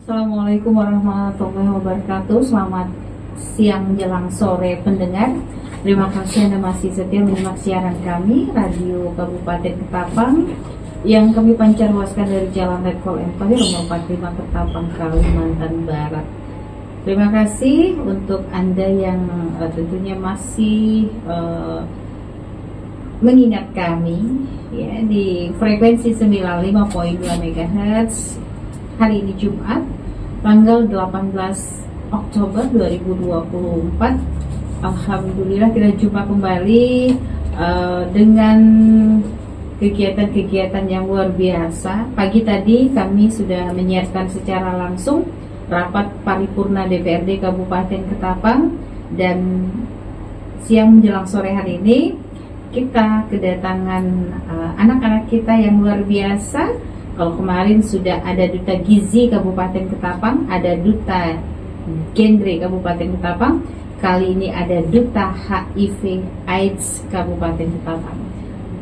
Assalamualaikum warahmatullahi wabarakatuh. Selamat siang menjelang sore pendengar. Terima kasih Anda masih setia menyimak siaran kami Radio Kabupaten Ketapang yang kami pancarluaskan dari Jalan Letkol Empire nomor 45 Ketapang, Kalimantan Barat. Terima kasih untuk Anda yang tentunya masih mengingat kami ya di frekuensi 95.2 MHz. Hari ini Jumat tanggal 18 Oktober 2024. Alhamdulillah kita jumpa kembali dengan kegiatan-kegiatan yang luar biasa. Pagi tadi kami sudah menyiarkan secara langsung rapat paripurna DPRD Kabupaten Ketapang, dan siang menjelang sore hari ini kita kedatangan anak-anak kita yang luar biasa. Kalau kemarin sudah ada Duta Gizi Kabupaten Ketapang, ada Duta Genre Kabupaten Ketapang, kali ini ada Duta HIV AIDS Kabupaten Ketapang.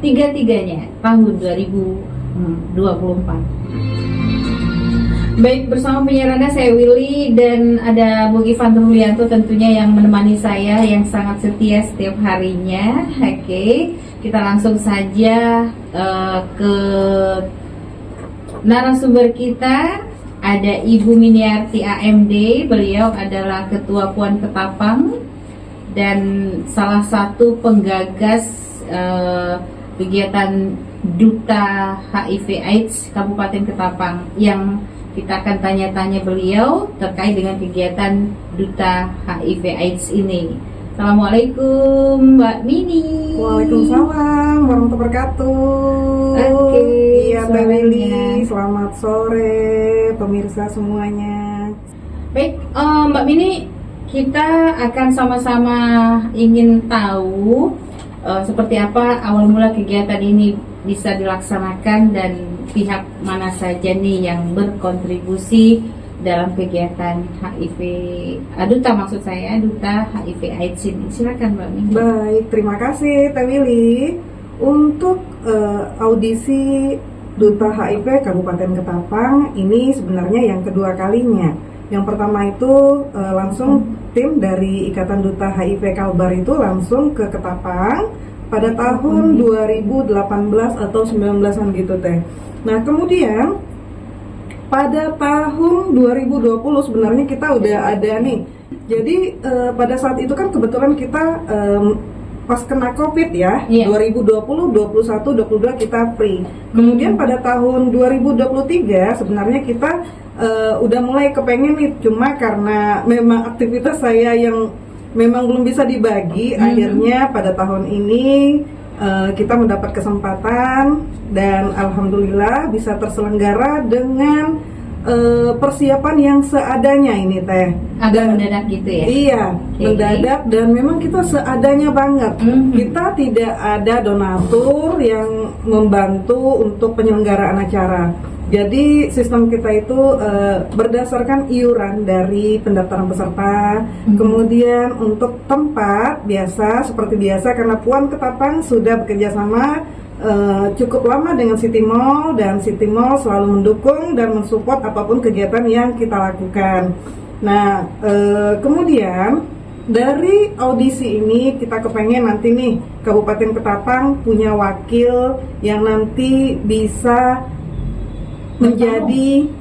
Tiga-tiganya tahun 2024. Baik, bersama penyiar Anda saya Willy dan ada Bung Ivan Rulianto tentunya yang menemani saya yang sangat setia setiap harinya. Oke, kita langsung saja ke narasumber kita. Ada Ibu Miniarti AMD, beliau adalah Ketua Puan Ketapang dan salah satu penggagas kegiatan Duta HIV AIDS Kabupaten Ketapang, yang kita akan tanya-tanya beliau terkait dengan kegiatan Duta HIV AIDS ini. Assalamualaikum Mbak Mini. Waalaikumsalam warahmatullahi wabarakatuh. Oke, iya Mbak Willy, selamat sore pemirsa semuanya. Baik, Mbak Mini, kita akan sama-sama ingin tahu seperti apa awal mula kegiatan ini bisa dilaksanakan dan pihak mana saja nih yang berkontribusi dalam kegiatan HIV Duta, maksud saya Duta HIV AIDS ini. Silakan Mbak Mini. Baik, terima kasih Teh Willy. Untuk audisi Duta HIV Kabupaten Ketapang ini sebenarnya yang kedua kalinya. Yang pertama itu langsung tim dari Ikatan Duta HIV Kalbar itu langsung ke Ketapang pada tahun 2018 atau 19-an gitu Teh. Nah kemudian pada tahun 2020 sebenarnya kita udah ada nih. Jadi pada saat itu kan kebetulan kita pas kena COVID ya, 2020, 21, 22 kita free. Kemudian pada tahun 2023 sebenarnya kita udah mulai kepengen nih, cuma karena memang aktivitas saya yang memang belum bisa dibagi, akhirnya pada tahun ini kita mendapat kesempatan dan alhamdulillah bisa terselenggara dengan persiapan yang seadanya ini Teh. Agak mendadak gitu ya? Iya, mendadak dan memang kita seadanya banget. Kita tidak ada donatur yang membantu untuk penyelenggaraan acara. Jadi sistem kita itu berdasarkan iuran dari pendaftaran peserta. Kemudian untuk tempat seperti biasa karena Puan Ketapang sudah bekerja sama cukup lama dengan City Mall, dan City Mall selalu mendukung dan mensupport apapun kegiatan yang kita lakukan. Nah kemudian dari audisi ini kita kepengen nanti nih Kabupaten Ketapang punya wakil yang nanti bisa menjadi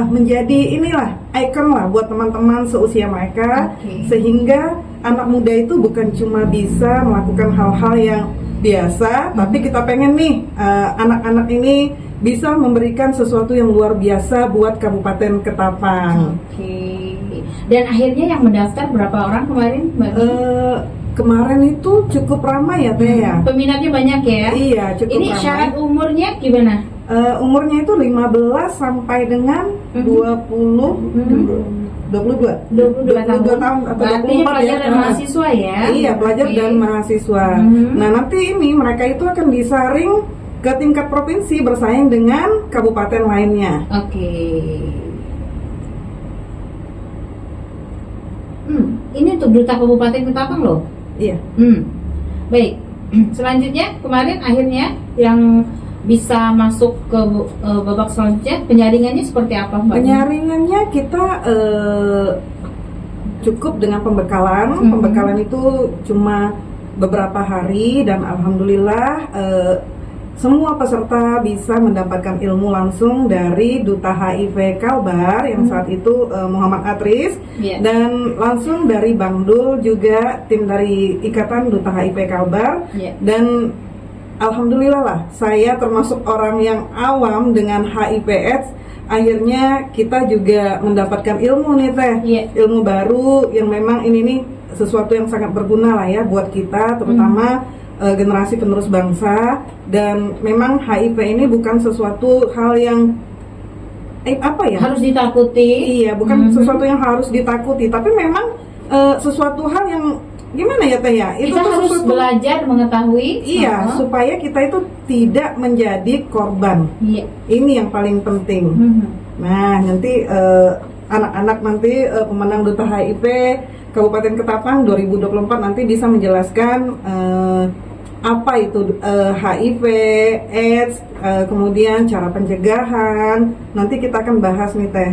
menjadi inilah ikon lah buat teman-teman seusia mereka, sehingga anak muda itu bukan cuma bisa melakukan hal-hal yang biasa, tapi kita pengen nih anak-anak ini bisa memberikan sesuatu yang luar biasa buat Kabupaten Ketapang. Dan akhirnya yang mendaftar berapa orang kemarin, Mbak? Kemarin itu cukup ramai ya Teh ya. Peminatnya banyak ya? Iya, cukup Ini ramai. syarat umurnya gimana? Umurnya itu 15 sampai dengan 22 tahun atau 24 pelajar ya. dan mahasiswa ya? Iya, pelajar dan mahasiswa. Nah, nanti ini mereka itu akan disaring ke tingkat provinsi bersaing dengan kabupaten lainnya. Ini untuk Duta Kabupaten Ketapang loh. Iya. Baik. Selanjutnya kemarin akhirnya yang bisa masuk ke babak selanjutnya, penyaringannya seperti apa, Mbak? Penyaringannya kita cukup dengan pembekalan. Pembekalan itu cuma beberapa hari dan alhamdulillah semua peserta bisa mendapatkan ilmu langsung dari Duta HIV Kalbar yang saat itu Muhammad Atris, dan langsung dari Bang Dul juga tim dari Ikatan Duta HIV Kalbar. Dan alhamdulillah lah, saya termasuk orang yang awam dengan HIV/AIDS. Akhirnya kita juga mendapatkan ilmu nih Teh, ilmu baru yang memang ini nih sesuatu yang sangat berguna lah ya buat kita, terutama generasi penerus bangsa. Dan memang HIV ini bukan sesuatu hal yang harus ditakuti. Iya, bukan sesuatu yang harus ditakuti, tapi memang sesuatu hal yang gimana ya Teh ya? Itu kita harus belajar mengetahui. Iya, supaya kita itu tidak menjadi korban. Ini yang paling penting. Nah, nanti anak-anak nanti pemenang Duta HIV Kabupaten Ketapang 2024 nanti bisa menjelaskan apa itu HIV, AIDS, kemudian cara pencegahan. Nanti kita akan bahas nih Teh.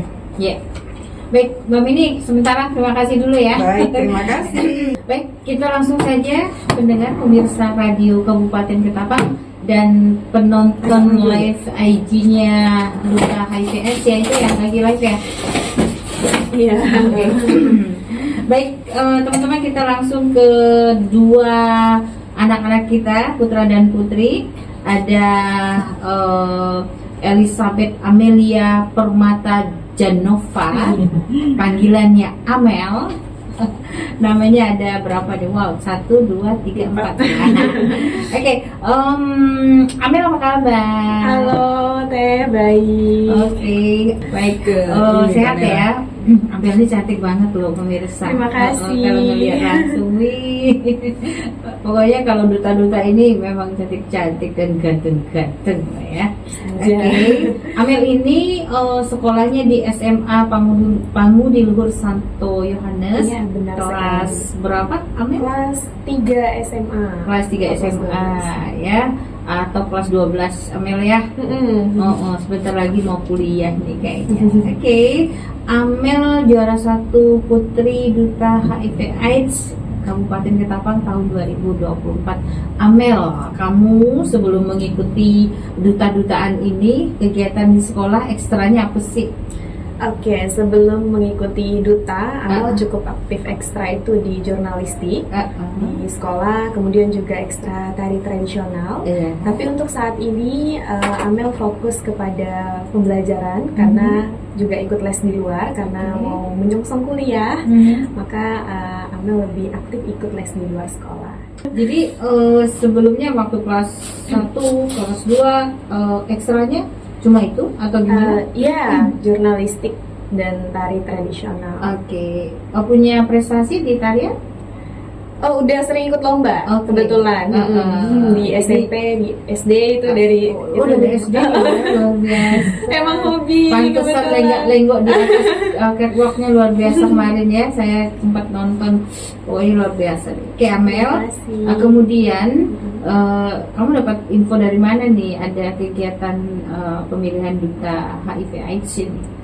Baik, Mbak Mini, sementara terima kasih dulu ya. Baik, terima kasih. Baik, kita langsung saja pendengar pemirsa radio Kabupaten Ketapang dan penonton live IG-nya Duta HIV/AIDS ya, itu yang lagi live ya. Iya. Baik, teman-teman, kita langsung ke dua anak-anak kita, putra dan putri. Ada Elizabeth Amelia Permata Janova, panggilannya Amel. Namanya ada berapa nih? Wow, 1, 2, 3, 4. Oke, Amel apa kabar? Halo Teh, baik. Oke, baik. Sehat ya? Amel ini cantik banget loh pemirsa. Terima kasih. Kalau ngeliat langsung, pokoknya kalau duta-duta ini memang cantik-cantik dan ganteng-ganteng ya. Oke. Amel ini sekolahnya di SMA Pangudi Luhur Santo Yohanes. Iya, benar kelas sekali. Berapa Amel? Kelas 3 SMA. Kelas 3 SMA ya, atau kelas 12 Amel ya. Sebentar lagi mau kuliah nih kayaknya. Oke. Amel juara 1 Putri Duta HIV/AIDS Kabupaten Ketapang tahun 2024. Amel, kamu sebelum mengikuti duta-dutaan ini, kegiatan di sekolah ekstranya apa sih? Oke, sebelum mengikuti Duta, Amel cukup aktif ekstra itu di jurnalistik di sekolah, kemudian juga ekstra tari tradisional. Tapi untuk saat ini Amel fokus kepada pembelajaran karena juga ikut les di luar karena mau menyongsong kuliah. Maka Amel lebih aktif ikut les di luar sekolah. Jadi sebelumnya waktu kelas 1, kelas 2 ekstranya cuma itu atau gimana? Iya, jurnalistik dan tari tradisional. Oke. Punya prestasi di tarian? Oh, udah sering ikut lomba, kebetulan. Di SMP, di SD itu dari dari SD luar biasa. Emang hobi. Pantesan lenggak-lenggok di atas catwalknya luar biasa kemarin ya. Saya sempat nonton. Pokoknya luar biasa. Oke, Amel. Kemudian kamu dapat info dari mana nih ada kegiatan pemilihan Duta HIV/AIDS ini?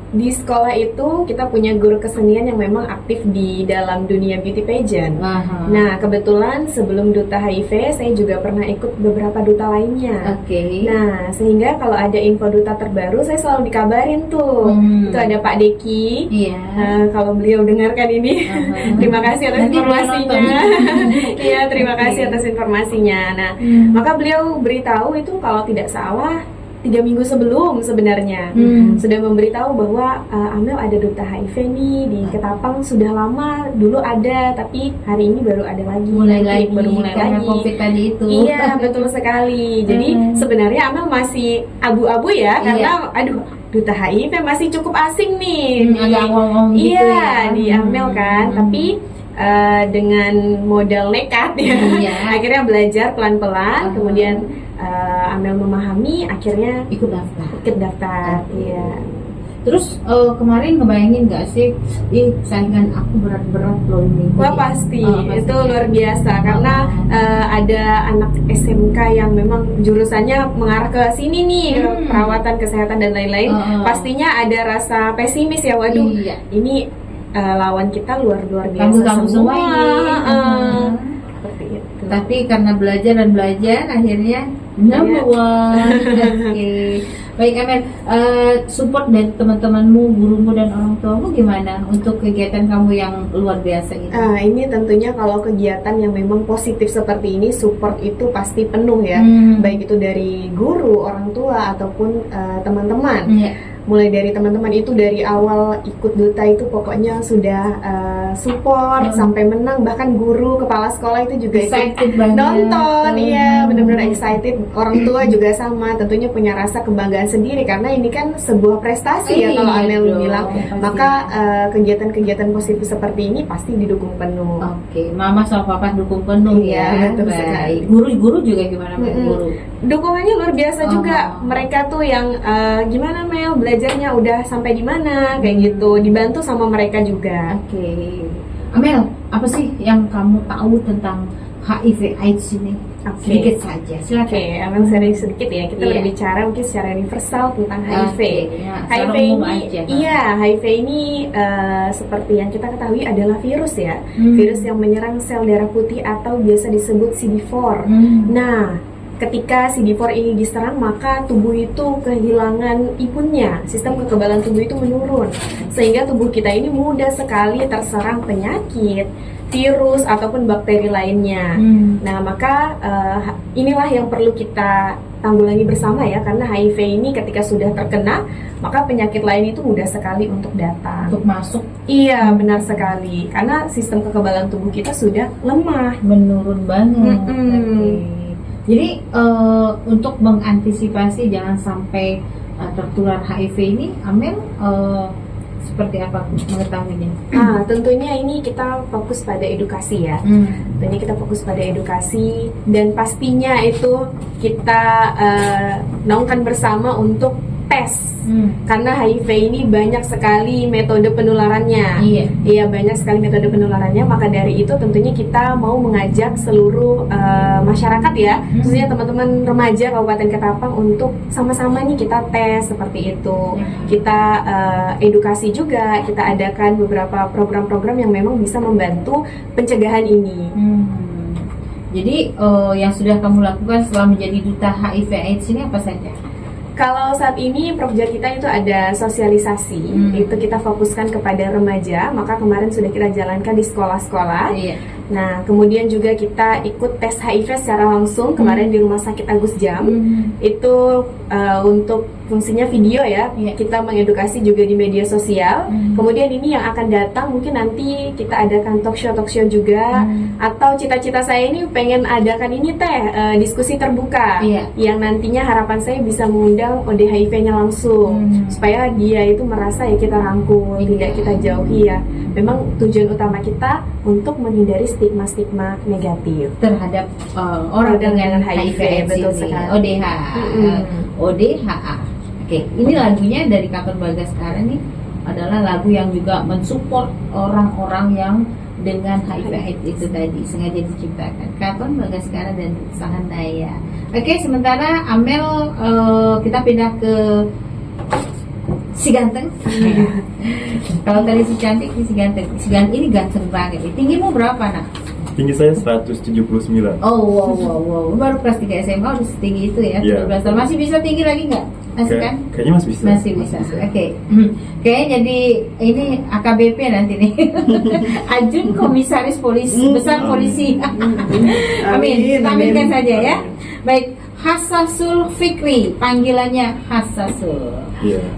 Di sekolah itu kita punya guru kesenian yang memang aktif di dalam dunia beauty pageant. Nah, kebetulan sebelum Duta HIV saya juga pernah ikut beberapa duta lainnya. Nah, sehingga kalau ada info duta terbaru saya selalu dikabarin tuh. Itu ada Pak Deki. Kalau beliau dengarkan ini, terima kasih atas informasinya. Iya, terima kasih atas informasinya. Nah, maka beliau beritahu itu kalau tidak salah 3 minggu sebelum sebenarnya sudah memberitahu bahwa Amel ada Duta HIV nih di Ketapang. Sudah lama dulu ada, tapi hari ini baru ada lagi. Baru mulai karena lagi. COVID tadi itu. Iya, betul sekali. Jadi sebenarnya Amel masih abu-abu ya, karena Duta HIV masih cukup asing nih. Agak ngomong gitu ya. Di Amel kan, tapi dengan modal nekat ya, akhirnya belajar pelan-pelan, kemudian Amel memahami, akhirnya ikut daftar. Iya. Terus kemarin ngebayangin nggak sih, saingan aku berat-berat loh ini. Wah pasti, Pasti itu ya. luar biasa karena ada anak SMK yang memang jurusannya mengarah ke sini nih, perawatan kesehatan dan lain-lain. Pastinya ada rasa pesimis ya, waduh, Iya. ini lawan kita luar biasa Kamu semua ini. Seperti itu. Tapi karena belajar dan belajar, akhirnya number one. Oke. Baik Amel, support dari teman-temanmu, gurumu dan orang tuamu gimana untuk kegiatan kamu yang luar biasa ini? Ini tentunya kalau kegiatan yang memang positif seperti ini, support itu pasti penuh ya, baik itu dari guru, orang tua ataupun teman-teman. Iya. Mulai dari teman-teman itu dari awal ikut duta itu pokoknya sudah support sampai menang, bahkan guru kepala sekolah itu juga Excited ikut banget. nonton. Iya, benar-benar excited. Orang tua juga sama, tentunya punya rasa kebanggaan sendiri karena ini kan sebuah prestasi ya kalau Iya Amel dong, bilang. pasti. Maka kegiatan-kegiatan positif seperti ini pasti didukung penuh. Oke, mama sama papa dukung penuh Iya, ya. betul Baik. sekali. Guru-guru juga gimana Mel? Guru? Dukungannya luar biasa juga. Mereka tuh yang gimana Mel, belajarnya udah sampai di mana kayak gitu, dibantu sama mereka juga. Oke. Amel, apa sih yang kamu tahu tentang HIV/AIDS ini? Oke. Sedikit saja, silakan. Oke, Amel sharing sedikit ya. Kita Iya. berbicara mungkin secara universal tentang HIV. Oke, ya, HIV secara umum ini, aja. iya, HIV ini seperti yang kita ketahui adalah virus ya, Hmm. virus yang menyerang sel darah putih atau biasa disebut CD4. Nah, ketika CD4 ini diserang, maka tubuh itu kehilangan imunnya, sistem kekebalan tubuh itu menurun, sehingga tubuh kita ini mudah sekali terserang penyakit, virus ataupun bakteri lainnya. Nah, maka inilah yang perlu kita tanggulangi bersama ya, karena HIV ini ketika sudah terkena, maka penyakit lain itu mudah sekali untuk datang. Untuk masuk Iya, benar sekali, karena sistem kekebalan tubuh kita sudah lemah. menurun banget. Mm-mm. Oke. Jadi untuk mengantisipasi jangan sampai tertular HIV ini, Amel seperti apa mengetahuinya? Tentunya ini kita fokus pada edukasi ya. Tentunya kita fokus pada edukasi dan pastinya itu kita naungkan bersama untuk tes. Karena HIV ini banyak sekali metode penularannya. Iya, banyak sekali metode penularannya. Maka dari itu tentunya kita mau mengajak seluruh masyarakat ya, khususnya teman-teman remaja Kabupaten Ketapang untuk sama-sama nih kita tes seperti itu. Kita edukasi juga, kita adakan beberapa program-program yang memang bisa membantu pencegahan ini. Jadi yang sudah kamu lakukan setelah menjadi duta HIV/AIDS ini apa saja? Kalau saat ini program kita itu ada sosialisasi, itu kita fokuskan kepada remaja, maka kemarin sudah kita jalankan di sekolah-sekolah. Nah, kemudian juga kita ikut tes HIV secara langsung kemarin di Rumah Sakit Agus Jam. Itu untuk fungsinya video ya, kita mengedukasi juga di media sosial. Kemudian ini yang akan datang mungkin nanti kita adakan talk show juga, atau cita-cita saya ini pengen adakan ini diskusi terbuka, yang nantinya harapan saya bisa mengundang ODHIV-nya langsung, supaya dia itu merasa ya kita rangkul, tidak kita jauhi ya. Memang tujuan utama kita untuk menghindari stigma-stigma negatif terhadap orang dengan HIV, betul ini. sekali. ODHA. Oke, ini lagunya dari Katon Bagaskara nih adalah lagu yang juga mensupport orang-orang yang dengan HIV/AIDS itu tadi sengaja diciptakan. Katon Bagaskara dan Sahanaya. Oke, sementara Amel kita pindah ke si ganteng. Kalau tadi si cantik, si ganteng. Si ganteng ini ganteng banget. Tinggimu berapa nak? Tinggi saya 179. Oh, wow. Baru kelas 3 SMA udah setinggi itu ya, 17 tahun. Masih bisa tinggi lagi nggak? Masih kan? Kayaknya masih bisa. Masih bisa. Oke. Kayaknya jadi ini AKBP nanti nih. Ajun Komisaris Polisi Besar Polisi. Amin. Kita aminkan saja ya. Baik, Hasasul Fikri, panggilannya Hasasul.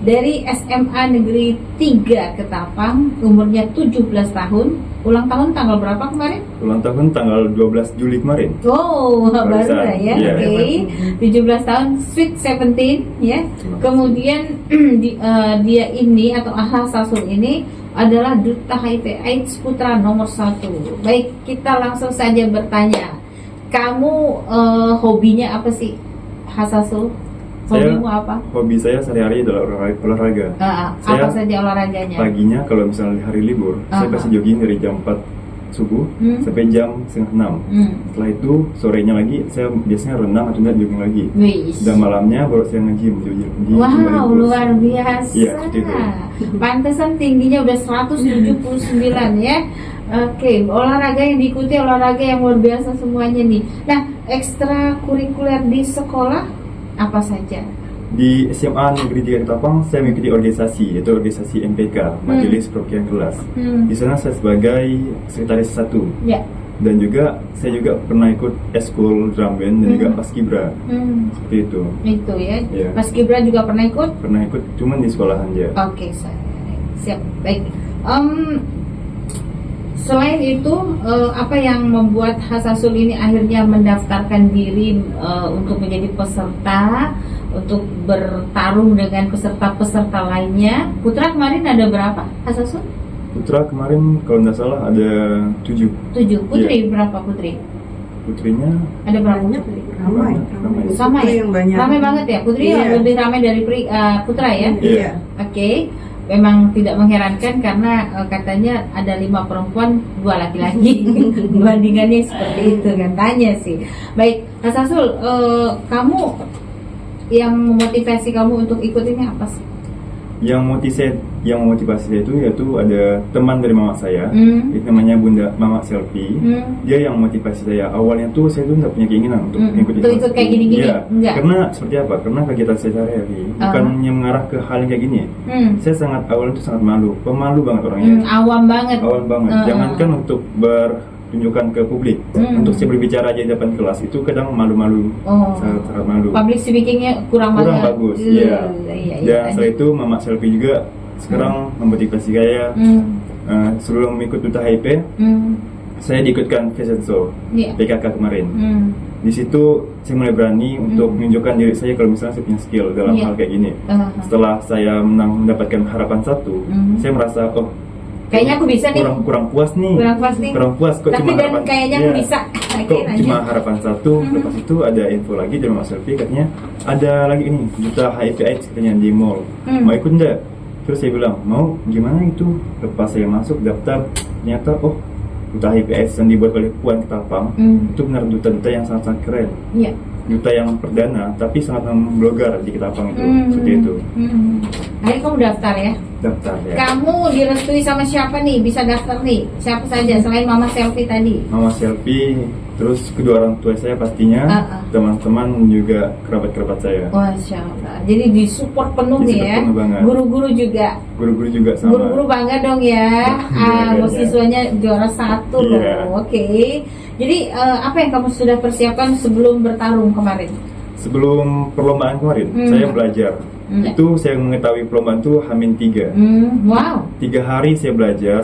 Dari SMA Negeri 3 Ketapang, umurnya 17 tahun. Ulang tahun tanggal berapa kemarin? Ulang tahun tanggal 12 Juli kemarin. Oh, baru ya. Iya. Oke. 17 tahun, Sweet 17 ya. Kemudian dia ini atau Hasasul ini adalah duta HIV/AIDS putra nomor 1. Baik, kita langsung saja bertanya. Kamu hobinya apa sih, Hasasul? Hobimu apa? Hobi saya sehari-hari adalah olahraga. Apa saja olahraganya? Paginya kalau misalnya hari libur, saya pasti jogging dari jam 4 subuh sampai jam setengah 6. Setelah itu sorenya lagi saya biasanya renang atau enggak jogging lagi. Dan malamnya baru saya nge-gym. Wow, luar biasa. Iya, gitu. Pantesan tingginya udah 179 ya. Oke, olahraga yang diikuti olahraga yang luar biasa semuanya nih. Nah, ekstrakurikuler di sekolah apa saja? Di SMA Negeri 3 Ketapang saya mengikuti organisasi, yaitu organisasi MPK, Majelis Perwakilan Kelas. Di sana saya sebagai sekretaris 1. Ya. Dan juga saya juga pernah ikut eskul drum band dan juga paskibra. Seperti itu. Itu ya. Ya. Paskibra juga pernah ikut? Pernah ikut, cuman di sekolah aja. Oke, siap. Baik. Selain itu, apa yang membuat Hasasul ini akhirnya mendaftarkan diri untuk menjadi peserta, untuk bertarung dengan peserta-peserta lainnya? Putra kemarin ada berapa, Hasasul? Putra kemarin kalau nggak salah ada 7. 7. Putri berapa Putri? Putrinya Ada berapa? Ramai. Sama Putri ya? yang banyak. Ramai banget ya? Putri Iya. lebih ramai dari Putra ya? Iya. Oke. Memang tidak mengherankan karena katanya ada 5 perempuan, 2 laki-laki. Bandingannya seperti itu katanya sih. Baik, Hasasul, kamu yang memotivasi kamu untuk ikut ini apa sih? Yang memotivasi saya itu yaitu ada teman dari mama saya, itu namanya Bunda Mama Selfie. Dia yang memotivasi saya. Awalnya tuh saya tuh nggak punya keinginan untuk mengikuti kelas ikut kayak gini-gini? Iya. Enggak. Karena seperti apa? Karena kegiatan saya sehari-hari bukannya mengarah ke hal yang kayak gini. Saya awalnya tuh sangat malu, pemalu banget orangnya. Awam banget. Awal banget. Jangankan untuk bertunjukkan ke publik, untuk saya berbicara aja di depan kelas itu kadang malu-malu, sangat malu. Public speakingnya kurang bagus. Iya. Dan setelah itu Mama Selfie juga sekarang memotivasi saya. Sebelum ikut Duta HIP, saya diikutkan fashion show PKK kemarin. Di situ saya mulai berani untuk menunjukkan diri saya kalau misalnya saya punya skill dalam hal kayak gini. Setelah saya mendapatkan harapan 1, saya merasa kayaknya aku bisa nih. Kurang puas nih. Kurang puas kok. Tapi cuma dan harapan, kayaknya aku bisa. Kok cuma harapan 1. Lepas itu ada info lagi dari Mas Selfie, katanya ada lagi ini Duta HIV/AIDS katanya di mall. Mau ikut enggak? Terus saya bilang mau. Gimana itu? Lepas saya masuk daftar, ternyata Duta HIV/AIDS yang dibuat oleh Puan Ketapang itu benar duta-duta yang sangat-sangat keren. Iya. Duta yang perdana tapi sangat memblogar di Ketapang itu. Seperti itu. Akhirnya kamu daftar ya? Daftar ya. Kamu direstui sama siapa nih? Bisa daftar nih? Siapa saja selain Mama Selfie tadi? Mama Selfie, terus kedua orang tua saya pastinya, teman-teman juga kerabat-kerabat saya. Masya Allah. Jadi disupport penuh nih ya. Penuh banget. Guru-guru juga. Guru-guru juga sama. Guru-guru bangga dong ya. Siswanya juara 1 loh. Oke. Jadi apa yang kamu sudah persiapkan sebelum bertarung kemarin? Sebelum perlombaan kemarin, saya belajar. Itu saya mengetahui perlombaan itu H-3. Wow. 3 hari saya belajar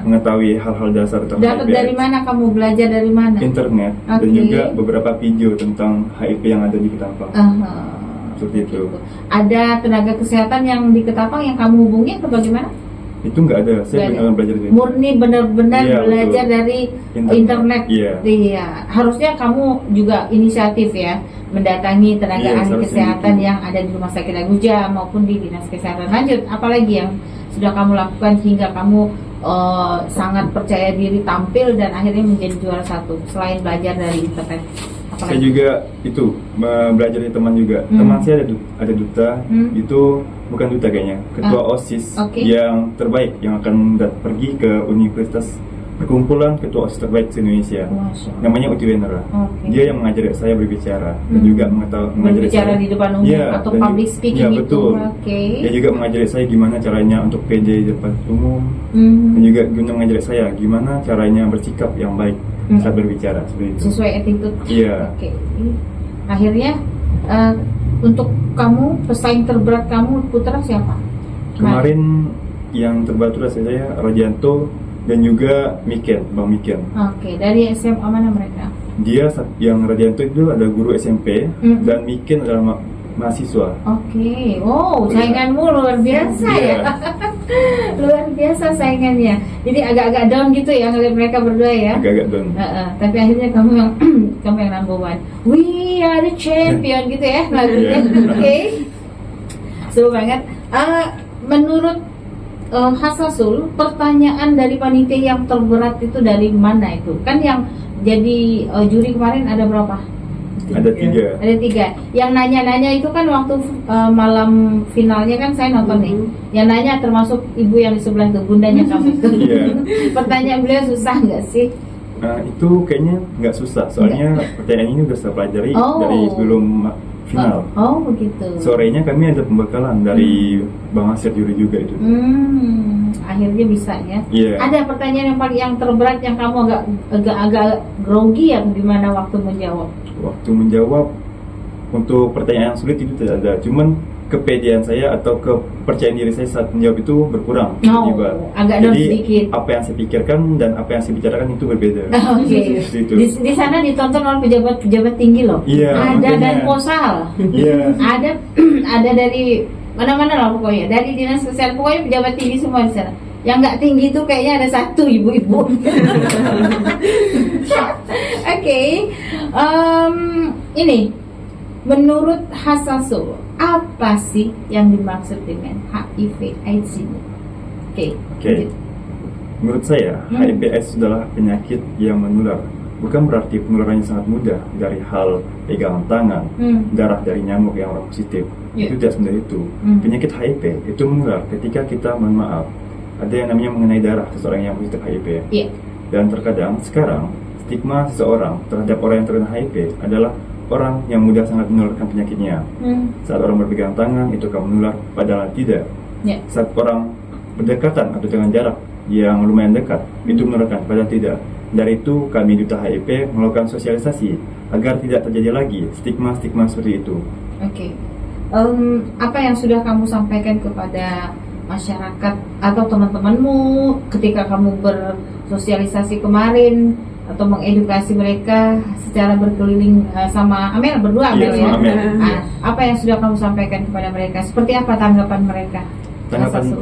mengetahui hal-hal dasar tentang Dapat HIV. dari mana kamu belajar dari mana? Internet dan juga beberapa video tentang HIV yang ada di Ketapang. Seperti itu. Ada tenaga kesehatan yang di Ketapang yang kamu hubungi atau bagaimana? Itu nggak ada. Saya benar belajar dari murni benar-benar belajar betul. dari internet. Iya. Harusnya kamu juga inisiatif ya, mendatangi tenaga ahli kesehatan yang ada di Rumah Sakit Aguja maupun di Dinas Kesehatan. Lanjut, apalagi yang sudah kamu lakukan hingga kamu sangat percaya diri tampil dan akhirnya menjadi juara 1 selain belajar dari internet? Saya juga itu belajar dari teman juga. Teman saya ada duta, itu bukan duta kayaknya, ketua OSIS yang terbaik yang akan pergi ke Universitas Perkumpulan Ketua OSIS Terbaik di Indonesia. Namanya Uti Wenera. Dia yang mengajari saya berbicara dan juga mengajari berbicara saya di depan umum atau public speaking itu. Betul. Dia juga mengajari saya gimana caranya untuk PJ di depan umum. Dan juga guna mengajari saya gimana caranya bersikap yang baik saat berbicara seperti itu. Sesuai attitude. Iya. Akhirnya untuk kamu pesaing terberat kamu Putra siapa? Kemarin yang terberat itu saya Rajanto dan juga Bang Miken. Dari SMA mana mereka? Dia yang Radianto itu ada guru SMP dan Miken adalah mahasiswa. Wow, sainganmu luar biasa ya. Luar biasa. biasa saingannya. Jadi agak-agak down gitu ya ngeliat mereka berdua ya. Agak-agak down. Tapi akhirnya kamu yang kamu yang number one. We are the champion gitu ya lagunya. Oke. Seru banget. Menurut Hasasul, pertanyaan dari panitia yang terberat itu dari mana itu? Kan yang jadi juri kemarin ada berapa? Ada 3. Ada 3. Yang nanya-nanya itu kan waktu malam finalnya kan saya nonton nih. Yang nanya termasuk ibu yang di sebelah tuh, bundanya kamu itu. Pertanyaan beliau susah nggak sih? Itu kayaknya nggak susah. Soalnya pertanyaan ini udah saya pelajari dari sebelum final. Begitu. Sorenya kami ada pembekalan dari Bang Asir juri juga itu. Akhirnya bisa ya. Ada pertanyaan yang terberat yang kamu agak grogi ya gimana waktu menjawab? Waktu menjawab untuk pertanyaan yang sulit itu tidak ada, cuman kepedean saya atau kepercayaan diri saya saat menjawab itu berkurang tiba-tiba. Agak down sedikit. Apa yang saya pikirkan dan apa yang saya bicarakan itu berbeda. Di sana ditonton oleh pejabat tinggi loh. Ada dari Posal. Ada dari mana-mana lah pokoknya. Dari dinas kesehatan pokoknya pejabat tinggi semua di sana. Yang nggak tinggi itu kayaknya ada 1 ibu-ibu. Oke. Ini menurut Hasasul, apa sih yang dimaksud dengan HIV/AIDS ini? Oke. Menurut saya, HIV/AIDS adalah penyakit yang menular. Bukan berarti penularannya sangat mudah dari hal pegangan tangan, darah dari nyamuk yang orang positif. Itu tidak semudah itu. Penyakit HIV itu menular ketika kita mohon maaf ada yang namanya mengenai darah seseorang yang positif HIV. Dan terkadang sekarang stigma seseorang terhadap orang yang terkena HIV adalah orang yang mudah sangat menularkan penyakitnya. Saat orang berpegang tangan itu akan menular, padahal tidak. Saat orang berdekatan atau dengan jarak yang lumayan dekat itu menularkan, padahal tidak. Dari itu kami Duta HIV melakukan sosialisasi agar tidak terjadi lagi stigma-stigma seperti itu. Apa yang sudah kamu sampaikan kepada masyarakat atau teman-temanmu ketika kamu bersosialisasi kemarin atau mengedukasi mereka secara berkeliling sama Amel berdua ya? Apa yang sudah kamu sampaikan kepada mereka? Seperti apa tanggapan mereka?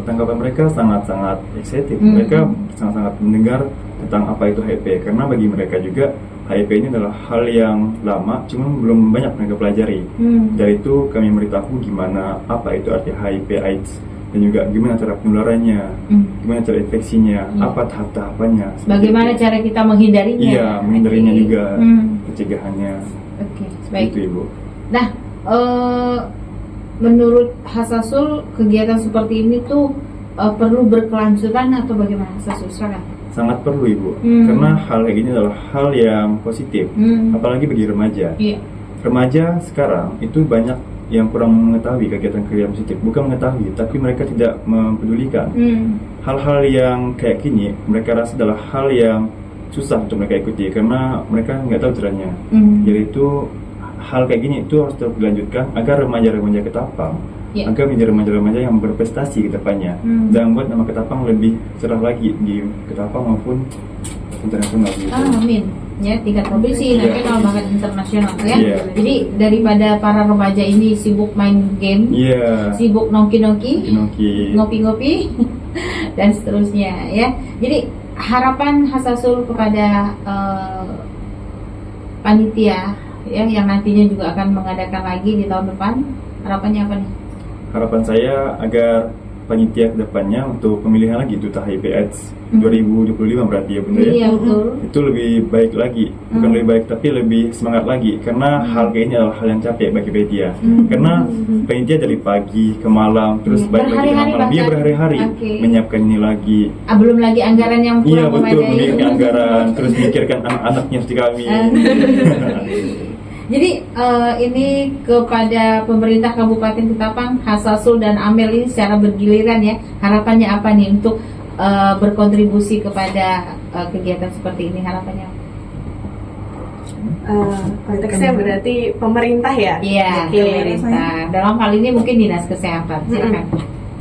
Tanggapan mereka sangat-sangat excited. Mereka sangat-sangat mendengar tentang apa itu HIV, karena bagi mereka juga HIV ini adalah hal yang lama, cuman belum banyak mereka pelajari. Dari itu kami memberitahu gimana apa itu arti HIV/AIDS dan juga gimana cara penularannya, gimana cara infeksinya, apa tahap-tahapannya, bagaimana cara kita menghindarinya. Menghindarinya juga, pencegahannya. Baik. Itu Ibu. Nah, menurut Hasasul kegiatan seperti ini tuh perlu berkelanjutan atau bagaimana Hasasul? Sangat perlu Ibu, karena hal ini adalah hal yang positif, apalagi bagi remaja. Remaja sekarang itu banyak yang kurang mengetahui kegiatan-kegiatan positif. Bukan mengetahui, tapi mereka tidak mempedulikan. Hal-hal yang kayak gini mereka rasa adalah hal yang susah untuk mereka ikuti karena mereka nggak tahu caranya. Jadi itu hal kayak gini itu harus terus dilanjutkan agar remaja-remaja Ketapang agar menjadi remaja-remaja yang berprestasi ke depannya dan membuat nama Ketapang lebih cerah lagi di Ketapang maupun internasional gitu. Amin. Ya, tingkat provinsi, nasional bahkan internasional ya. Jadi daripada para remaja ini sibuk main game, sibuk nongki-nongki, ngopi-ngopi dan seterusnya ya. Jadi harapan Hasasul kepada panitia ya yang nantinya juga akan mengadakan lagi di tahun depan, harapannya apa nih? Harapan saya agar panitia kedepannya untuk pemilihan lagi Duta HIV/AIDS 2025 berarti ya Bunda ya? Iya betul. Itu lebih baik lagi, bukan lebih baik tapi lebih semangat lagi karena hal kayak ini adalah hal yang capek bagi panitia. Karena panitia dari pagi ke malam terus balik lagi ke malam, dia berhari-hari menyiapkan ini lagi. Belum lagi anggaran yang kurang memadai. Iya betul, memikirkan anggaran, terus memikirkan anak-anaknya seperti kami. Jadi ini kepada pemerintah Kabupaten Ketapang, Hasasul dan Amel ini secara bergiliran ya, harapannya apa nih untuk berkontribusi kepada kegiatan seperti ini, harapannya? Konteksnya berarti pemerintah ya? Iya, pemerintah. Dalam hal ini mungkin Dinas Kesehatan, silakan.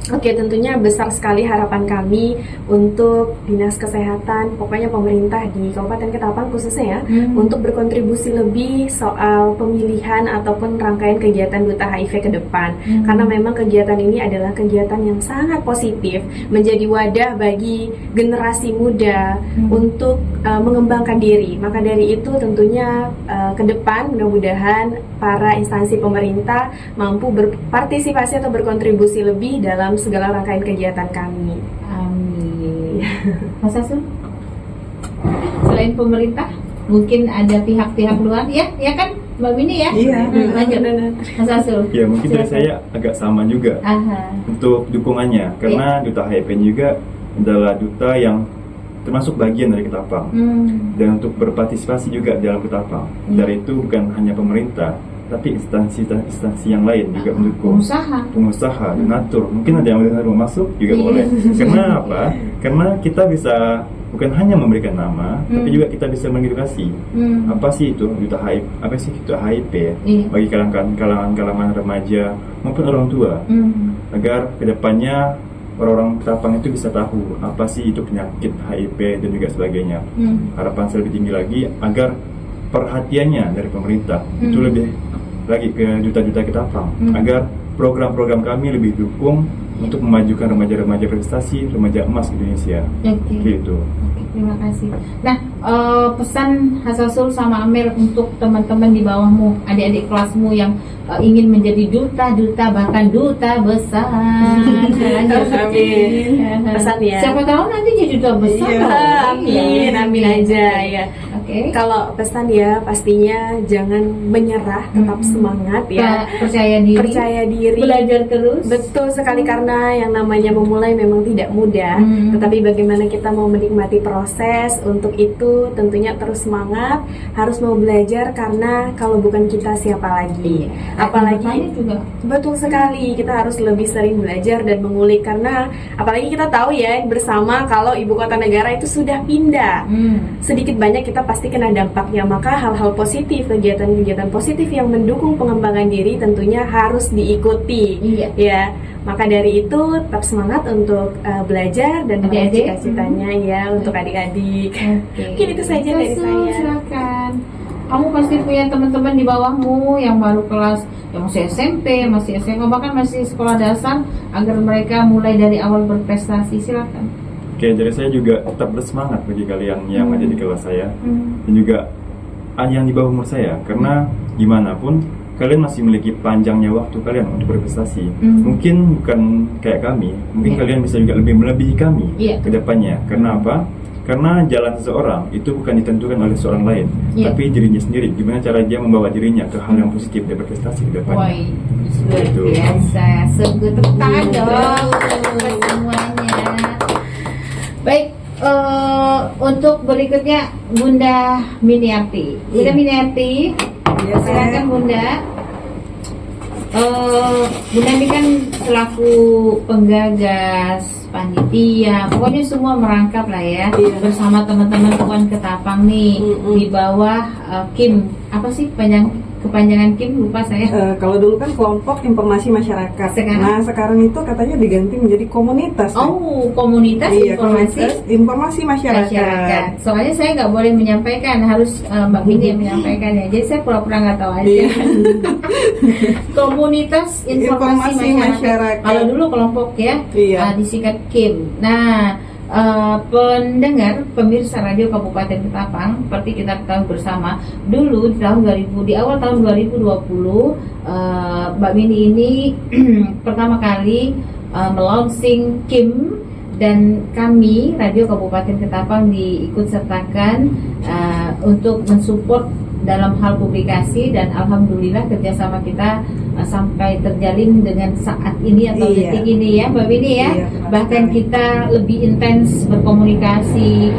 Oke, tentunya besar sekali harapan kami untuk Dinas Kesehatan, pokoknya pemerintah di Kabupaten Ketapang khususnya ya, untuk berkontribusi lebih soal pemilihan ataupun rangkaian kegiatan Duta HIV ke depan. Karena memang kegiatan ini adalah kegiatan yang sangat positif, menjadi wadah bagi generasi muda untuk mengembangkan diri. Maka dari itu tentunya ke depan mudah-mudahan para instansi pemerintah mampu berpartisipasi atau berkontribusi lebih dalam segala rangkaian kegiatan kami. Amin. Mas Asul, selain pemerintah, mungkin ada pihak-pihak luar, ya kan, Mbak Mini ya? Iya. Lanjut, Mas Asul. Ya mungkin dari saya agak sama juga untuk dukungannya, karena Duta HIV juga adalah duta yang termasuk bagian dari Ketapang, dan untuk berpartisipasi juga dalam Ketapang. Dari itu bukan hanya pemerintah, tapi instansi yang lain juga mendukung, pengusaha, donatur, mungkin ada yang mau masuk juga boleh. Karena apa? Karena kita bisa bukan hanya memberikan nama, tapi juga kita bisa mengedukasi apa sih itu Duta HIV, apa sih itu HIV bagi kalangan remaja maupun orang tua, agar kedepannya orang-orang Ketapang itu bisa tahu apa sih itu penyakit HIV dan juga sebagainya. Harapan saya lebih tinggi lagi agar perhatiannya dari pemerintah itu lebih lagi ke duta-duta Ketapang, agar program-program kami lebih dukung untuk memajukan remaja-remaja prestasi, remaja emas Indonesia. Gitu. Terima kasih. Nah, pesan Hasasul sama Amel untuk teman-teman di bawahmu, adik-adik kelasmu yang ingin menjadi duta-duta, bahkan duta besar. Amin. Pesan ya. Siapa tahu nanti jadi duta besar. Amin aja ya. Kalau pesan ya, pastinya jangan menyerah, tetap semangat ya. Percaya diri. Belajar terus. Betul sekali, karena yang namanya memulai memang tidak mudah. Tetapi bagaimana kita mau menikmati proses, untuk itu tentunya terus semangat, harus mau belajar, karena kalau bukan kita siapa lagi. Apalagi juga. Betul sekali, kita harus lebih sering belajar dan mengulik, karena apalagi kita tahu ya bersama kalau ibu kota negara itu sudah pindah. Sedikit banyak kita pasti kena dampaknya, maka hal-hal positif, kegiatan-kegiatan positif yang mendukung pengembangan diri tentunya harus diikuti. Ya, maka dari itu tetap semangat untuk belajar dan meraih cita-citanya ya untuk adik-adik. Mungkin itu saja dari saya. Silakan. Kamu pasti punya teman-teman di bawahmu yang baru kelas, yang masih SMP, masih SMA, bahkan masih sekolah dasar, agar mereka mulai dari awal berprestasi. Silakan. Oke, jadi saya juga tetap bersemangat bagi kalian yang ada di kelas saya, dan juga yang di bawah umur saya, karena gimana pun kalian masih memiliki panjangnya waktu kalian untuk berprestasi. Mungkin bukan kayak kami, mungkin kalian bisa juga lebih melebihi kami ke depannya. Karena apa? Karena jalan seseorang itu bukan ditentukan oleh seorang lain, tapi dirinya sendiri. Gimana cara dia membawa dirinya ke hal yang positif dan berprestasi ke depannya. Luar biasa. Tepuk tangan dong buat semuanya. Baik, untuk berikutnya Bunda Miniarti. Bunda Miniarti, silakan Bunda. Bunda ini kan selaku penggagas, panitia, pokoknya semua merangkap lah ya, bersama teman-teman Puan Ketapang nih, di bawah KIM. Apa sih kepanjangan KIM? Lupa saya. Kalau dulu kan kelompok informasi masyarakat. Sekarang itu katanya diganti menjadi komunitas. Komunitas informasi masyarakat. Soalnya saya nggak boleh menyampaikan, harus Mbak Mini yang menyampaikan ya. Jadi saya pura-pura nggak tahu aja. Komunitas informasi masyarakat. Kalau dulu kelompok ya, disingkat KIM. Nah, pendengar, pemirsa radio Kabupaten Ketapang, seperti kita ketahui bersama, dulu di awal tahun 2020, Mbak Mini ini pertama kali melaunching KIM, dan kami radio Kabupaten Ketapang diikut sertakan untuk mensupport dalam hal publikasi, dan alhamdulillah kerjasama kita sampai terjalin dengan saat ini atau detik ini ya Mbak Bini ya. Bahkan kita lebih intens berkomunikasi,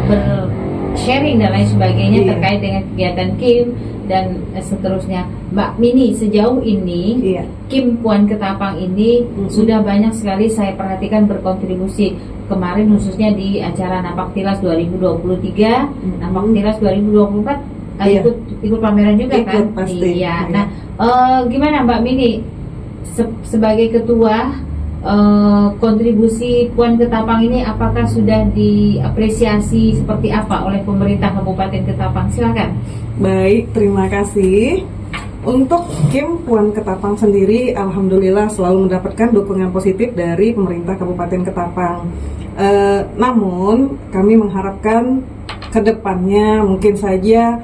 bersharing dan lain sebagainya terkait dengan kegiatan KIM dan seterusnya. Mbak Mini, sejauh ini KIM Puan Ketapang ini sudah banyak sekali saya perhatikan berkontribusi. Kemarin khususnya di acara Napak Tilas 2023, Napak Tilas 2024 ikut pameran juga kan? Pasti. Nah, gimana Mbak Mini sebagai ketua kontribusi Puan Ketapang ini apakah sudah diapresiasi seperti apa oleh pemerintah Kabupaten Ketapang? Silakan. Baik, terima kasih. Untuk Kim Puan Ketapang sendiri, alhamdulillah selalu mendapatkan dukungan positif dari pemerintah Kabupaten Ketapang. Namun kami mengharapkan kedepannya mungkin saja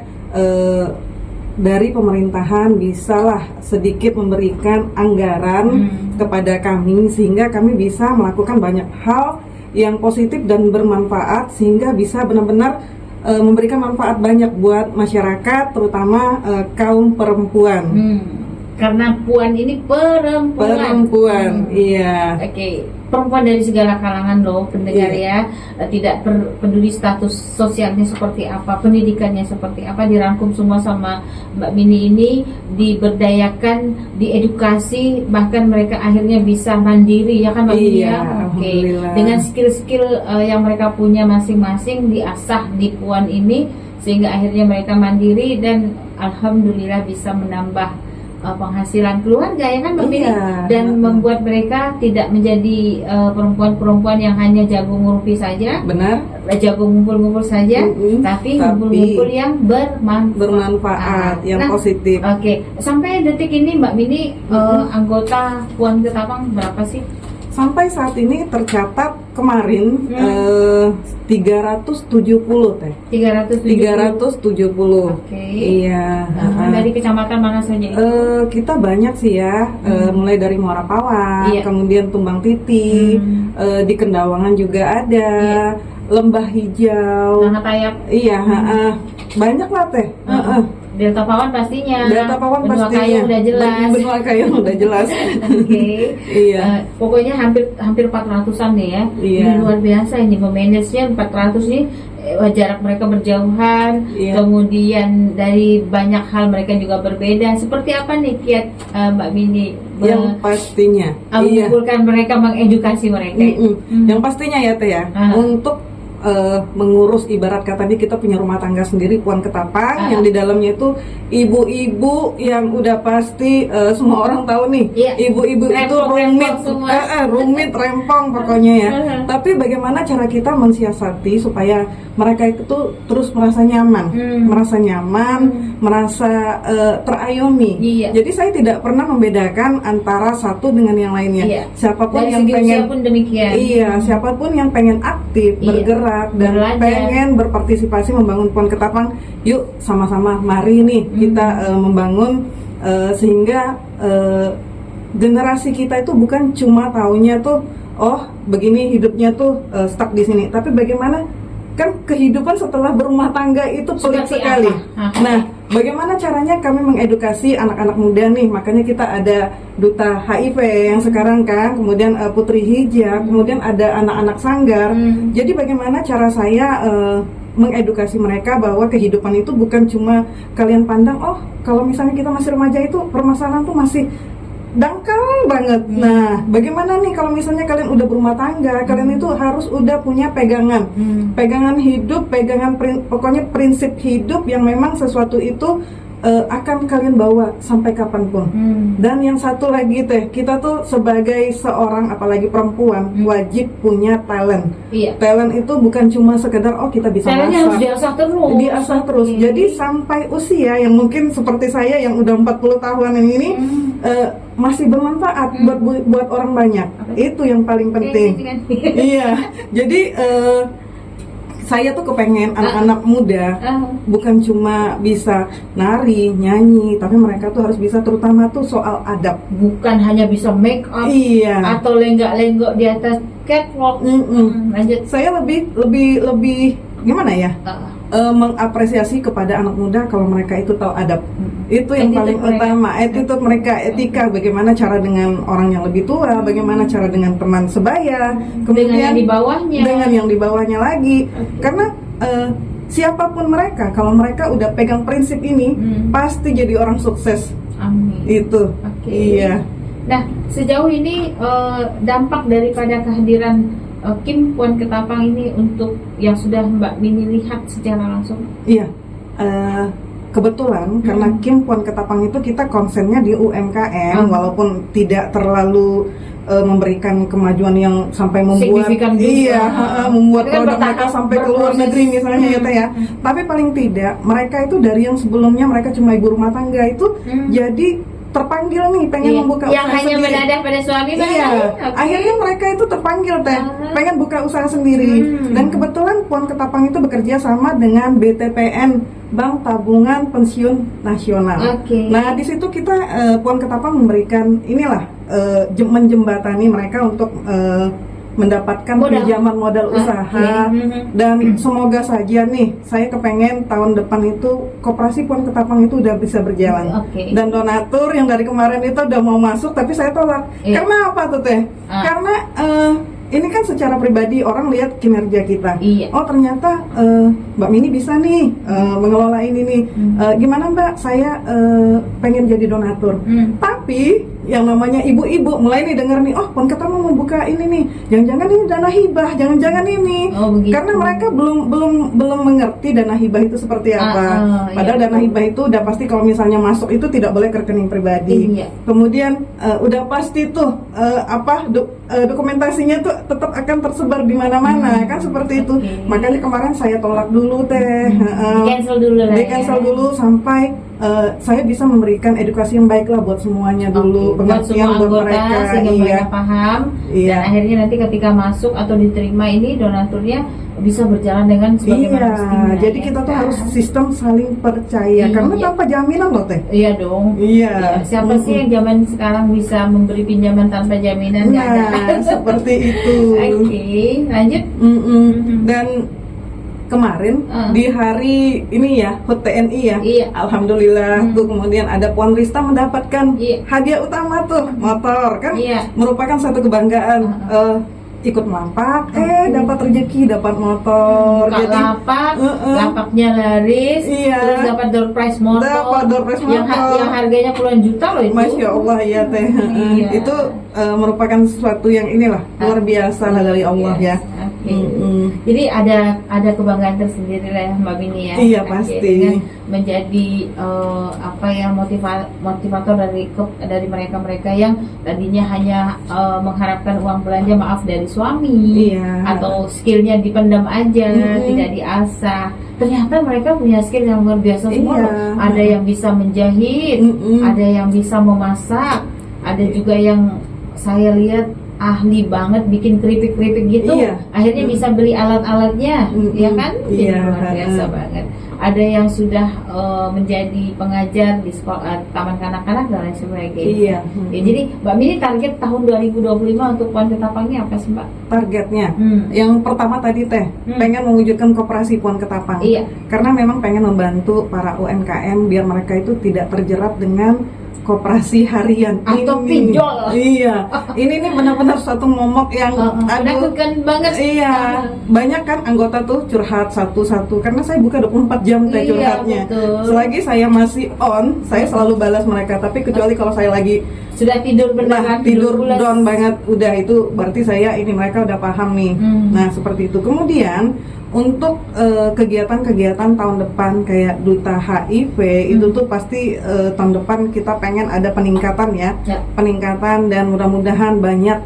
dari pemerintahan bisalah sedikit memberikan anggaran kepada kami sehingga kami bisa melakukan banyak hal yang positif dan bermanfaat sehingga bisa benar-benar memberikan manfaat banyak buat masyarakat terutama kaum perempuan. Karena Puan ini perempuan. Iya. Oke. Perempuan dari segala kalangan loh pendengar ya, tidak peduli status sosialnya seperti apa, pendidikannya seperti apa, dirangkum semua sama Mbak Mini ini, diberdayakan, diedukasi, bahkan mereka akhirnya bisa mandiri ya kan Mbak Mini ya. Oke. Dengan skill-skill yang mereka punya masing-masing diasah di Puan ini sehingga akhirnya mereka mandiri dan alhamdulillah bisa menambah penghasilan keluarga ya kan Mbak Mini, dan membuat mereka tidak menjadi perempuan-perempuan yang hanya jago ngurupi saja, benar, jago ngumpul-ngumpul saja, tapi ngumpul-ngumpul yang bermanfaat, yang positif. Oke, sampai detik ini Mbak Mini anggota Puan Ketapang berapa sih? Sampai saat ini tercatat kemarin 370 teh. 370. Oke. Iya. Dari kecamatan mana saja itu? Kita banyak sih ya, mulai dari Muara Pawang, kemudian Tumbang Titi, di Kendawangan juga ada, Lembah Hijau. Nangatayap. Iya, banyak lah teh. Delta Pawan pastinya. Delta Pawan Benua pastinya. Kayu udah jelas. Benua Kayu udah jelas. Oke. Iya. Pokoknya hampir 400-an nih ya. Iya. Ini luar biasa ini memanage-nya 400 nih. Jarak mereka berjauhan, kemudian dari banyak hal mereka juga berbeda. Seperti apa nih kiat Mbak Mini? Yang pastinya mengumpulkan mereka, mengedukasi mereka. Yang pastinya ya teh ya, untuk mengurus ibarat kata kita punya rumah tangga sendiri Puan Ketapang yang di dalamnya itu ibu-ibu yang udah pasti semua orang tahu nih, ibu-ibu itu rumit rempong pokoknya ya. Tapi bagaimana cara kita mensiasati supaya mereka itu terus merasa nyaman, merasa terayomi. Jadi saya tidak pernah membedakan antara satu dengan yang lainnya. Siapapun dari yang pengen pun demikian. Siapapun yang pengen aktif, bergerak dan pengen berpartisipasi membangun Puan Ketapang, yuk sama-sama mari nih kita membangun sehingga generasi kita itu bukan cuma taunya tuh begini hidupnya tuh stuck di sini, tapi bagaimana kan kehidupan setelah berumah tangga itu pelik sekali. Nah, bagaimana caranya kami mengedukasi anak-anak muda nih? Makanya kita ada duta HIV yang sekarang kan, kemudian Putri Hijab, kemudian ada anak-anak sanggar. Jadi bagaimana cara saya mengedukasi mereka bahwa kehidupan itu bukan cuma kalian pandang, kalau misalnya kita masih remaja itu permasalahan tuh masih dangkal banget. Nah, bagaimana nih kalau misalnya kalian udah berumah tangga, kalian itu harus udah punya pegangan hidup, pokoknya prinsip hidup yang memang sesuatu itu akan kalian bawa sampai kapanpun. Dan yang satu lagi teh, kita tuh sebagai seorang apalagi perempuan wajib punya talent. Talent itu bukan cuma sekedar kita bisa talentnya masak, harus diasah terus. Jadi sampai usia yang mungkin seperti saya yang udah 40 tahunan ini masih bermanfaat buat orang banyak. Itu yang paling penting. Iya. Jadi saya tuh kepengen anak-anak muda bukan cuma bisa nari, nyanyi, tapi mereka tuh harus bisa terutama tuh soal adab. Bukan hanya bisa make up atau lenggak-lenggok di atas catwalk. Lanjut. Saya lebih gimana ya? Mengapresiasi kepada anak muda kalau mereka itu tahu adab. Itu yang paling utama. Attitude mereka, etika, bagaimana cara dengan orang yang lebih tua, bagaimana cara dengan teman sebaya, kemudian dengan yang di bawahnya lagi. Karena siapapun mereka, kalau mereka udah pegang prinsip ini, pasti jadi orang sukses. Amin. Itu. Iya. Nah, sejauh ini dampak daripada kehadiran Kim Puan Ketapang ini untuk yang sudah Mbak Mini lihat secara langsung? Iya. kebetulan karena Kim Puan Ketapang itu kita konsennya di UMKM, walaupun tidak terlalu memberikan kemajuan yang sampai membuat membuat produk mereka sampai ke luar negeri misalnya ya Teh ya. Tapi paling tidak mereka itu dari yang sebelumnya mereka cuma ibu rumah tangga itu jadi terpanggil nih pengen membuka yang usaha hanya sendiri. menadah pada suami Akhirnya mereka itu terpanggil Teh pengen buka usaha sendiri. Dan kebetulan Puan Ketapang itu bekerja sama dengan BTPN, Bank Tabungan Pensiun Nasional. Nah di situ kita Puan Ketapang memberikan menjembatani mereka untuk mendapatkan pinjaman modal usaha. Dan semoga saja nih saya kepengen tahun depan itu koperasi Puan Ketapang itu udah bisa berjalan. Dan donatur yang dari kemarin itu udah mau masuk tapi saya tolak. Karena apa tuh Teh? Karena ini kan secara pribadi orang lihat kinerja kita. Oh ternyata Mbak Mini bisa nih mengelola ini nih. Gimana Mbak? Saya pengen jadi donatur. Tapi yang namanya ibu-ibu mulai nih denger nih, oh Puan Ketapang mau buka ini nih, jangan-jangan ini dana hibah, jangan-jangan ini. Karena mereka belum mengerti dana hibah itu seperti apa. Padahal dana hibah itu udah pasti kalau misalnya masuk itu tidak boleh ke rekening pribadi. Kemudian udah pasti tuh dokumentasinya tuh tetap akan tersebar di mana-mana kan seperti itu. Makanya kemarin saya tolak dulu Teh. Di-cancel dulu sampai saya bisa memberikan edukasi yang baik lah buat semuanya dulu, pengertian buat mereka sehingga mereka paham dan akhirnya nanti ketika masuk atau diterima ini donaturnya bisa berjalan dengan sebagaimana mestinya. Jadi kita tuh harus sistem saling percaya karena tanpa jaminan loh Teh. Iya dong. Siapa sih yang zaman sekarang bisa memberi pinjaman tanpa jaminan? Seperti itu. Lanjut. Dan kemarin di hari ini ya HUT TNI ya, alhamdulillah tuh kemudian ada Puan Rista mendapatkan hadiah utama tuh motor kan, merupakan satu kebanggaan. Ikut melampak, dapat rezeki, dapat motor. Jadi lampaknya laris, terus dapat door prize motor, yang harganya puluhan juta loh itu. Masya Allah ya Teh. Itu merupakan sesuatu yang luar biasa lah dari Allah ya. Jadi ada kebanggaan tersendiri lah ya Mbak Mini ya. Iya pasti. Dengan menjadi motivator dari mereka yang tadinya hanya mengharapkan uang belanja dari suami atau skillnya dipendam aja, tidak diasah. Ternyata mereka punya skill yang luar biasa semua. Ada yang bisa menjahit, ada yang bisa memasak, ada juga yang saya lihat ahli banget bikin keripik-keripik gitu. Akhirnya bisa beli alat-alatnya, ya kan? Jadi luar biasa banget. Ada yang sudah menjadi pengajar di sekolah, taman kanak-kanak dan lain sebagainya. Jadi Mbak Mini target tahun 2025 untuk Puan Ketapang ini apa sih Mbak? Targetnya yang pertama tadi Teh, pengen mewujudkan koperasi Puan Ketapang. Karena memang pengen membantu para UMKM biar mereka itu tidak terjerat dengan koperasi harian atau pinjol. Ini nih benar-benar satu momok yang menakutkan banget. Banyak kan anggota tuh curhat satu-satu karena saya buka 24 jam Teh curhatnya. Selagi saya masih on, saya selalu balas mereka. Tapi kecuali kalau saya lagi sudah tidur beneran, tidur down banget, udah itu berarti mereka udah paham nih. Nah seperti itu. Kemudian untuk kegiatan-kegiatan tahun depan kayak Duta HIV itu tuh pasti tahun depan kita pengen ada peningkatan peningkatan dan mudah-mudahan banyak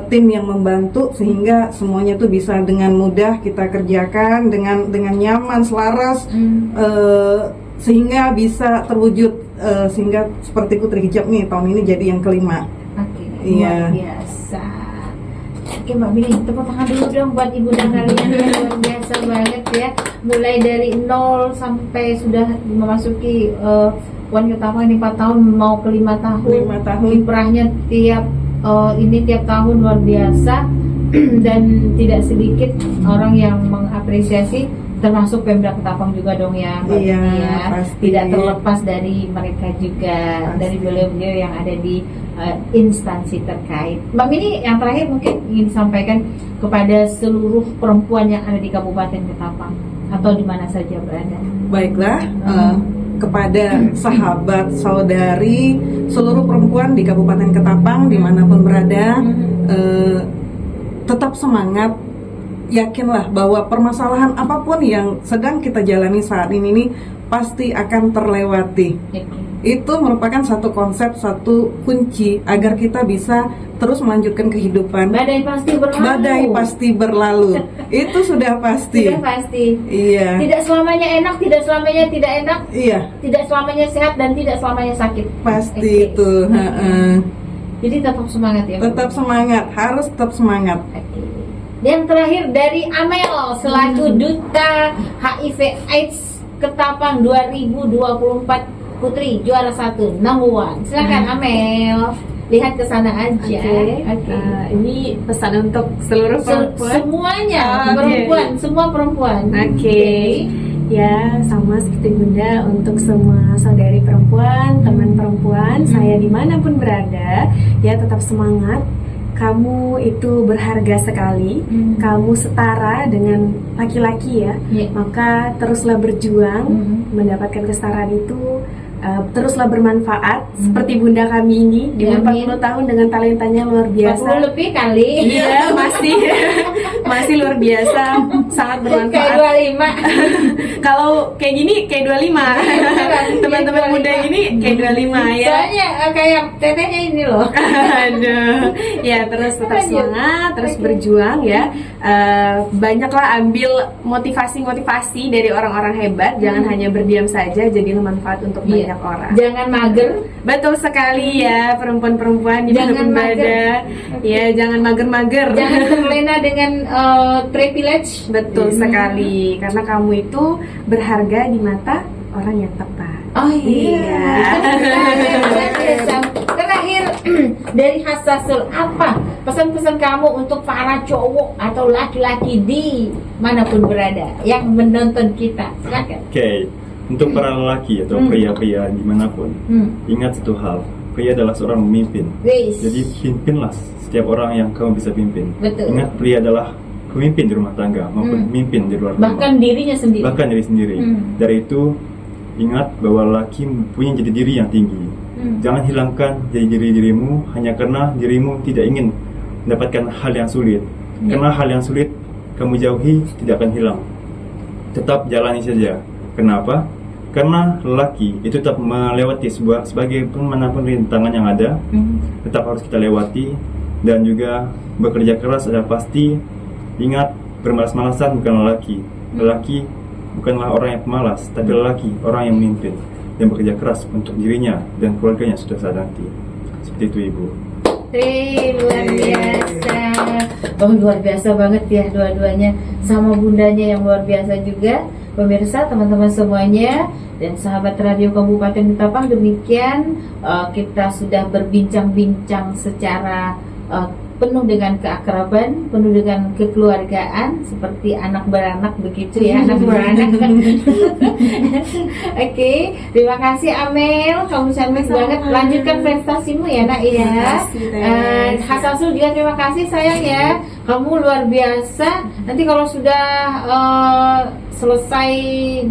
tim yang membantu sehingga semuanya tuh bisa dengan mudah kita kerjakan dengan nyaman, selaras sehingga bisa terwujud sehingga seperti Putri Hijab nih tahun ini jadi yang kelima. Luar biasa. Oke Mbak Mini, tepuk tangan dulu dong buat ibu dan kalian yang luar biasa banget ya. Mulai dari 0 sampai sudah memasuki Puan Ketapang ini 4 tahun mau ke 5 tahun. Kiprahnya tiap tahun luar biasa dan tidak sedikit orang yang mengapresiasi, termasuk Pemda Ketapang juga dong ya Mbak Mini ya. Tidak terlepas dari mereka juga, dari beliau-beliau yang ada di instansi terkait. Mbak Mini, yang terakhir mungkin ingin disampaikan kepada seluruh perempuan yang ada di Kabupaten Ketapang atau di mana saja berada. Baiklah, kepada sahabat, saudari, seluruh perempuan di Kabupaten Ketapang dimanapun berada, tetap semangat. yakinlah bahwa permasalahan apapun yang sedang kita jalani saat ini nih pasti akan terlewati. Itu merupakan satu konsep, satu kunci agar kita bisa terus melanjutkan kehidupan. Badai pasti berlalu. Badai pasti berlalu. Itu sudah pasti. Sudah pasti. Iya. Tidak selamanya enak, tidak selamanya tidak enak. Iya. Tidak selamanya sehat dan tidak selamanya sakit. Pasti itu. Jadi tetap semangat ya. Tetap semangat, harus tetap semangat. Yang terakhir dari Amel selaku Duta HIV/AIDS Ketapang 2024 Putri juara 1 number 1. Silakan Amel, lihat ke sana aja. Ini pesan untuk seluruh perempuan. Semuanya perempuan, semua perempuan. Ya, sama seperti Bunda, untuk semua saudari perempuan, teman perempuan, saya dimanapun berada, ya tetap semangat. Kamu itu berharga sekali, kamu setara dengan laki-laki ya, maka teruslah berjuang mendapatkan kesetaraan itu. Teruslah bermanfaat seperti Bunda kami ini di umur 40 tahun dengan talentanya luar biasa. 40 lebih kali. Iya, masih luar biasa, sangat bermanfaat. Kayak 25. Kalau kayak gini kayak 25. Teman-teman muda gini kayak 25 ya. Soalnya kayak tetehnya ini loh. Aduh. Ya, terus tetap semangat, terus berjuang ya. Banyaklah ambil motivasi dari orang-orang hebat, jangan hanya berdiam saja, jadilah manfaat untuk banyak orang. Jangan mager. Betul sekali ya, perempuan-perempuan dimanapun berada. Ya, jangan mager-mager. Jangan terlena dengan privilege. Betul sekali, karena kamu itu berharga di mata orang yang tepat. Oh iya. Terakhir dari Hassasul, apa pesan-pesan kamu untuk para cowok atau laki-laki di manapun berada yang menonton kita? Silakan. Untuk para lelaki atau pria-pria dimanapun, ingat satu hal, pria adalah seorang pemimpin. Jadi pimpinlah setiap orang yang kamu bisa pimpin. Betul. Ingat, pria adalah pemimpin di rumah tangga maupun pemimpin di luar rumah. Bahkan dirinya sendiri. Bahkan diri sendiri. Dari itu, ingat bahwa laki punya jati diri yang tinggi. Jangan hilangkan jati dirimu hanya karena dirimu tidak ingin mendapatkan hal yang sulit. Karena hal yang sulit kamu jauhi tidak akan hilang. Tetap jalani saja. Kenapa? Karena lelaki itu tetap melewati sebagai manapun rintangan yang ada, tetap harus kita lewati, dan juga bekerja keras adalah pasti. Ingat, bermalas-malasan bukan lelaki. Lelaki bukanlah orang yang pemalas, tapi lelaki orang yang memimpin dan bekerja keras untuk dirinya dan keluarganya sudah saat nanti. Seperti itu, Ibu. Luar biasa. Luar biasa banget ya dua-duanya, sama bundanya yang luar biasa juga. Pemirsa, teman-teman semuanya, dan sahabat radio Kabupaten Ketapang, demikian kita sudah berbincang-bincang secara penuh dengan keakraban, penuh dengan kekeluargaan, seperti anak beranak begitu ya, anak beranak. Oke, terima kasih Amel, kamu cantik banget. Lanjutkan prestasimu ya nak ya. Hassasul juga terima kasih sayang ya, kamu luar biasa. Nanti kalau sudah selesai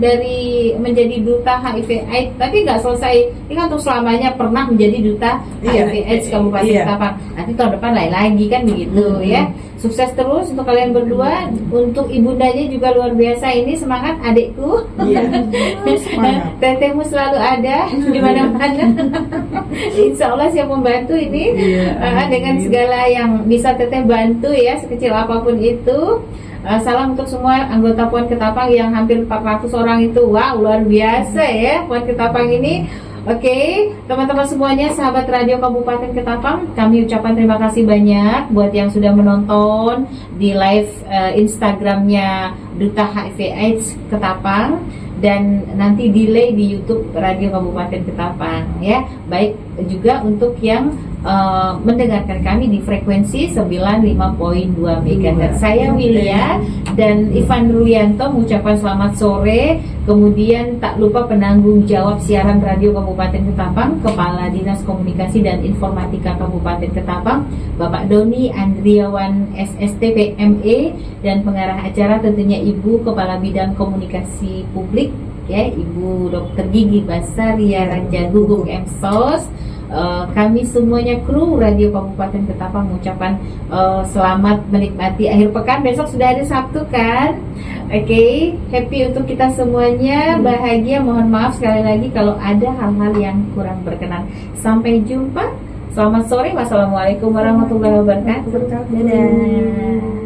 dari menjadi duta HIV/AIDS, tapi nggak selesai, ini kan untuk selamanya pernah menjadi duta HIV/AIDS Kabupaten Ketapang. Nanti tahun depan lain lagi kan begitu ya. Sukses terus untuk kalian berdua, untuk ibundanya juga luar biasa. Ini semangat adikku. Tetehmu selalu ada di mana-mana. Insya Allah siap membantu ini dengan segala yang bisa teteh bantu ya, sekecil apapun itu. Salam untuk semua anggota Puan Ketapang yang hampir 400 orang itu. Wow, luar biasa ya Puan Ketapang ini. Oke, teman-teman semuanya, sahabat radio Kabupaten Ketapang, kami ucapkan terima kasih banyak buat yang sudah menonton di live Instagramnya Duta HIV/AIDS Ketapang, dan nanti delay di YouTube Radio Kabupaten Ketapang ya. Baik juga untuk yang mendengarkan kami di frekuensi 95.2 MHz. Saya Wilia dan Ivan Rulianto mengucapkan selamat sore. Kemudian tak lupa penanggung jawab siaran radio Kabupaten Ketapang, Kepala Dinas Komunikasi dan Informatika Kabupaten Ketapang, Bapak Doni Andriawan SST PME, dan pengarah acara tentunya Ibu Kepala Bidang Komunikasi Publik ya, Ibu Dr. Gigi Basaria Raja Guguk MSOS. kami semuanya kru Radio Kabupaten Ketapang mengucapkan selamat menikmati akhir pekan. Besok sudah ada Sabtu kan? Oke, happy untuk kita semuanya, bahagia. Mohon maaf sekali lagi kalau ada hal-hal yang kurang berkenan. Sampai jumpa. Selamat sore. Wassalamualaikum warahmatullahi wabarakatuh. Dadah.